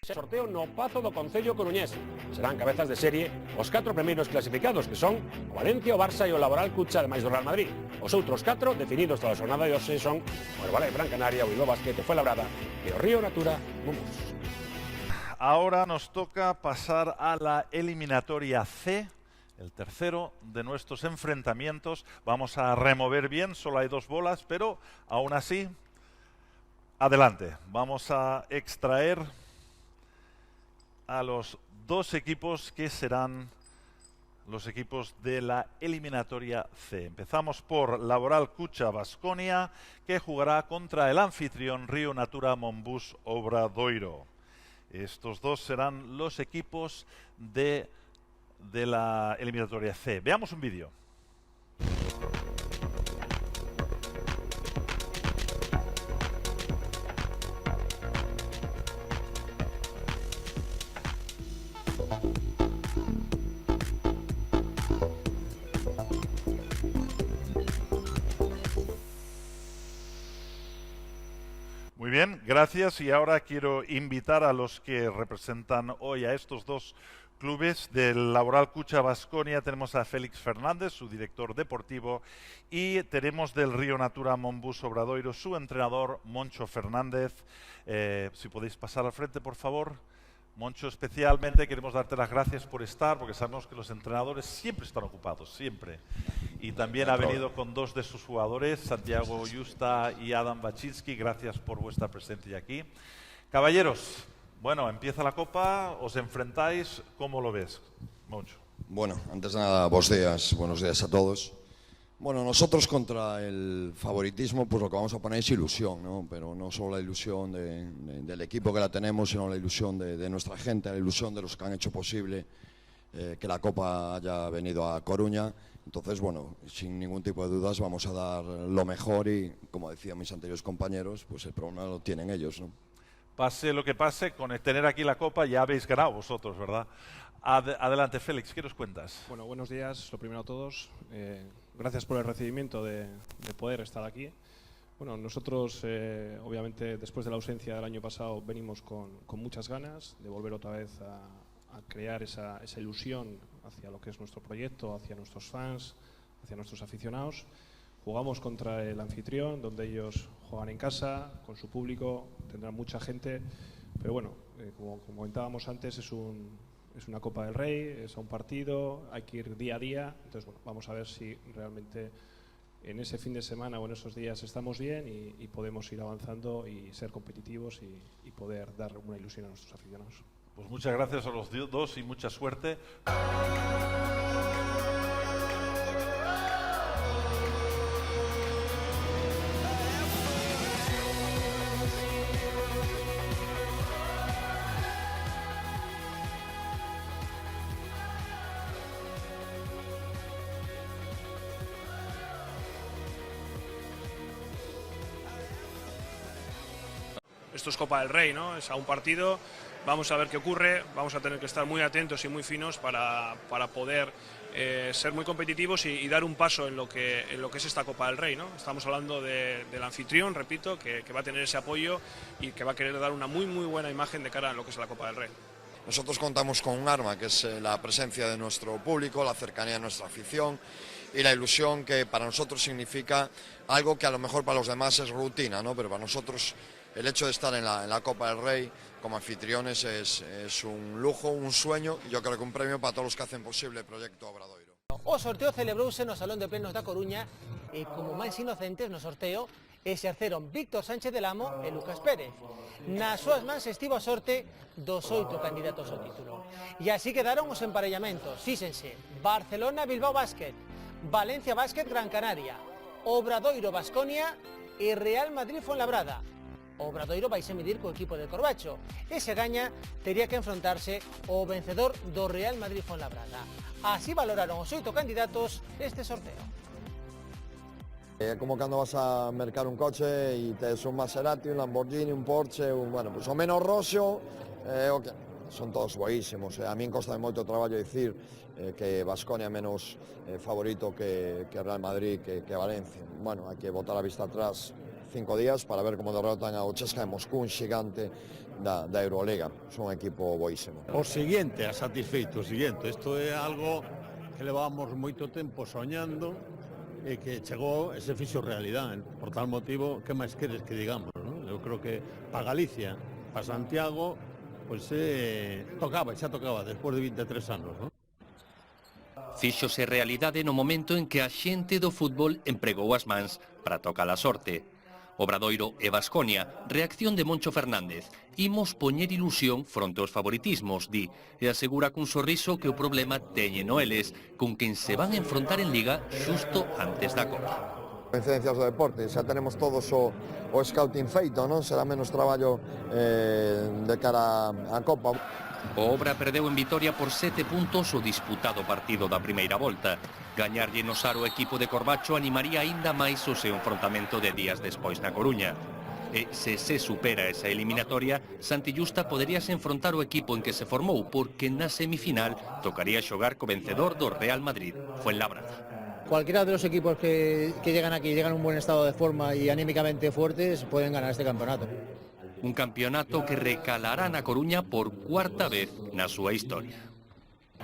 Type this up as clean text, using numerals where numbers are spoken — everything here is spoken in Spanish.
Sorteo no Pazo do Concello Coruñés. Serán cabezas de serie os 4 primeiros clasificados, que son o Valencia, o Barça e o Laboral Cucha, ademais do Real Madrid. Os outros 4, definidos toda a jornada de hoxe, son o Herbalife Gran Canaria, o Bilbao Basket, o Fuenlabrada e o Río Natura Mombús. Ahora nos toca pasar a la eliminatoria C, el tercero de nuestros enfrentamientos. Vamos a remover bien, solo hay 2 bolas, pero aún así, adelante. Vamos a extraer a los 2 equipos que serán los equipos de la eliminatoria C. Empezamos por Laboral Cucha Baskonia, que jugará contra el anfitrión Río Natura Mombús Obradoiro. Estos 2 serán los equipos de la eliminatoria C. Veamos un vídeo. Muy bien, gracias. Y ahora quiero invitar a los que representan hoy a estos 2 clubes. Del Laboral Cucha Baskonia tenemos a Félix Fernández, su director deportivo, y tenemos del Río Natura Mombús Obradoiro, su entrenador, Moncho Fernández. Si podéis pasar al frente, por favor. Moncho, especialmente queremos darte las gracias por estar, porque sabemos que los entrenadores siempre están ocupados, siempre. Y también ha venido con 2 de sus jugadores, Santiago Yusta y Adam Baczynski. Gracias por vuestra presencia aquí. Caballeros, bueno, empieza la Copa, os enfrentáis, ¿cómo lo ves, Moncho? Bueno, antes de nada, buenos días a todos. Bueno, nosotros contra el favoritismo, pues lo que vamos a poner es ilusión, ¿no? Pero no solo la ilusión del equipo que la tenemos, sino la ilusión de nuestra gente, la ilusión de los que han hecho posible que la Copa haya venido a Coruña. Entonces, bueno, sin ningún tipo de dudas vamos a dar lo mejor y, como decían mis anteriores compañeros, pues el problema lo tienen ellos, ¿no? Pase lo que pase, con tener aquí la Copa ya habéis ganado vosotros, ¿verdad? Adelante, Félix, ¿qué nos cuentas? Bueno, buenos días, lo primero a todos. Gracias por el recibimiento de poder estar aquí. Bueno, nosotros, obviamente, después de la ausencia del año pasado, venimos con muchas ganas de volver otra vez a crear esa ilusión hacia lo que es nuestro proyecto, hacia nuestros fans, hacia nuestros aficionados. Jugamos contra el anfitrión, donde ellos juegan en casa, con su público, tendrán mucha gente, pero bueno, como comentábamos antes, es una Copa del Rey, es un partido, hay que ir día a día. Entonces, bueno, vamos a ver si realmente en ese fin de semana o en esos días estamos bien y podemos ir avanzando y ser competitivos y poder dar una ilusión a nuestros aficionados. Pues muchas gracias a los 2 y mucha suerte. Esto es Copa del Rey, ¿no? Es a un partido, vamos a ver qué ocurre, vamos a tener que estar muy atentos y muy finos para poder ser muy competitivos y dar un paso en lo que es esta Copa del Rey, ¿no? Estamos hablando del anfitrión, repito, que va a tener ese apoyo y que va a querer dar una muy buena imagen de cara a lo que es la Copa del Rey. Nosotros contamos con un arma, que es la presencia de nuestro público, la cercanía de nuestra afición y la ilusión, que para nosotros significa algo que a lo mejor para los demás es rutina, ¿no? Pero para nosotros el hecho de estar en la Copa del Rey como anfitriones es un lujo, un sueño, y yo creo que un premio para todos los que hacen posible el proyecto Obradoiro. O sorteo celebrouse no Salón de Plenos da Coruña e como máis inocentes no sorteo exerceron Víctor Sánchez del Amo e Lucas Pérez. Nas súas mans estivo a sorte dos 8 candidatos ao título. E así quedaron os emparellamentos. Fíxense, Barcelona-Bilbao Basket, Valencia Basket Gran Canaria, Obradoiro Baskonia e Real Madrid Fuenlabrada. O Obradoiro vai se medir co equipo de Corbacho e se gaña tería que enfrontarse ao vencedor do Real Madrid Fuenlabrada. Así valoraron os 8 candidatos deste sorteo. É como cando vas a mercar un coche e tes un Maserati, un Lamborghini, un Porsche, bueno, pues o menos roxo, son todos boísimos. A min costa moito traballo dicir que Baskonia é menos favorito que Real Madrid, que Valencia. Bueno, hai que botar a vista atrás. 5 días para ver como derrotan ao CSKA de Moscú, un xigante da Euroliga. Son un equipo boísimo. O siguiente, a satisfeito, o siguiente. Isto é algo que levamos moito tempo soñando e que chegou e se fixo realidade. Por tal motivo, que máis queres que digamos, non? Eu creo que para Galicia, para Santiago, pois tocaba, xa tocaba, despois de 23 anos, non? Fíxose realidade no momento en que a xente do fútbol empregou as mans para tocar a sorte. Obradoiro e Baskonia, reacción de Moncho Fernández. Imos poñer ilusión fronte aos favoritismos, di, e asegura cun sorriso que o problema teñeno eles, con quen se van a enfrontar en Liga xusto antes da Copa. Incidencias do deporte, xa tenemos todos o scouting feito, non? Será menos traballo de cara á Copa. O Obra perdeu en Vitoria por 7 puntos o disputado partido da primeira volta. Gañarlle no Sar o equipo de Corbacho animaría aínda máis o seu enfrontamento de días despois na Coruña. E se supera esa eliminatoria, Santillusta poderíase enfrontar o equipo en que se formou, porque na semifinal tocaría xogar co vencedor do Real Madrid, Fuenlabrada. Cualquiera de los equipos que llegan aquí, llegan en un buen estado de forma y anímicamente fuertes, pueden ganar este campeonato. Un campeonato que recalará na Coruña por 4ª vez na súa historia.